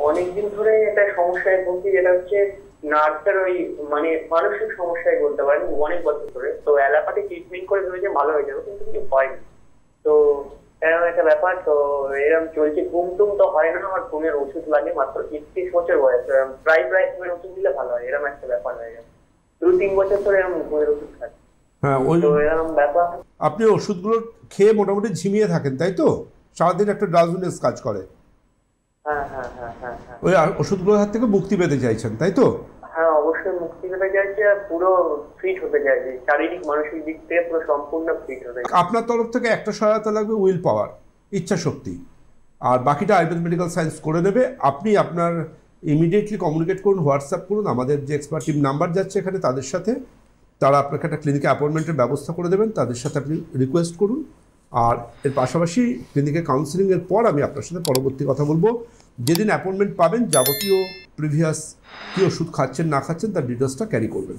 অনেকদিন ধরে একটা সমস্যায় ভুগছি, যেটা হচ্ছে নার্ভের ওই মানে মানসিক সমস্যায় বলতে পারেন। অনেক বছর ধরে তো অ্যালোপ্যাথি ট্রিটমেন্ট করে ভেবেছে ভালো হয়ে যাবে, কিন্তু কিছু হয়নি। তো এরকম একটা ব্যাপার। তো এরকম চলছে, ঘুম টুম তো হয় না, আমার ঘুমের ওষুধ লাগে। মাত্র 31 বছর বয়স, প্রায় প্রায় ঘুমের ওষুধ দিলে ভালো হয়, এরকম একটা ব্যাপার হয়ে গেছে। 2-3 বছর ধরে এরকম ঘুমের ওষুধ খাচ্ছি। হ্যাঁ, ওই তো এরকম ব্যাপার। আপনি ওষুধগুলো খেয়ে মোটামুটি ঝিমিয়ে থাকেন, তাই তো? সারাদিন একটা ড্রাউজিনেস কাজ করে। হ্যাঁ, হ্যাঁ, হ্যাঁ, হ্যাঁ, হ্যাঁ। ওই ওষুধগুলোর হাত থেকে মুক্তি পেতে চাইছেন, তাই তো? হ্যাঁ, অবশ্যই মুক্তি পেতে চাইছি, আর পুরো ফিট হতে চাইছি, শারীরিক মানসিক দিক থেকে পুরো সম্পূর্ণ ফিট হতে চাইছি। আপনার তরফ থেকে একটা সহায়তা লাগবে, উইল পাওয়ার, ইচ্ছা শক্তি। আর বাকিটা আয়ুর্বেদ মেডিকেল সায়েন্স করে দেবে। আপনি আপনার ইমিডিয়েটলি কমিউনিকেট করুন, হোয়াটসঅ্যাপ করুন, আমাদের যে এক্সপার্ট টিম নাম্বার যাচ্ছে এখানে তাদের সাথে। তারা আপনাকে একটা ক্লিনিকে অ্যাপয়েন্টমেন্টের ব্যবস্থা করে দেবেন, তাদের সাথে আপনি রিকোয়েস্ট করুন। আর এর পাশাপাশি ক্লিনিকে কাউন্সিলিংয়ের পর আমি আপনার সাথে পরবর্তী কথা বলবো। যেদিন অ্যাপয়েন্টমেন্ট পাবেন, যাবতীয় প্রিভিয়াস কী ওষুধ খাচ্ছেন না খাচ্ছেন তার ডিটেলসটা ক্যারি করবেন।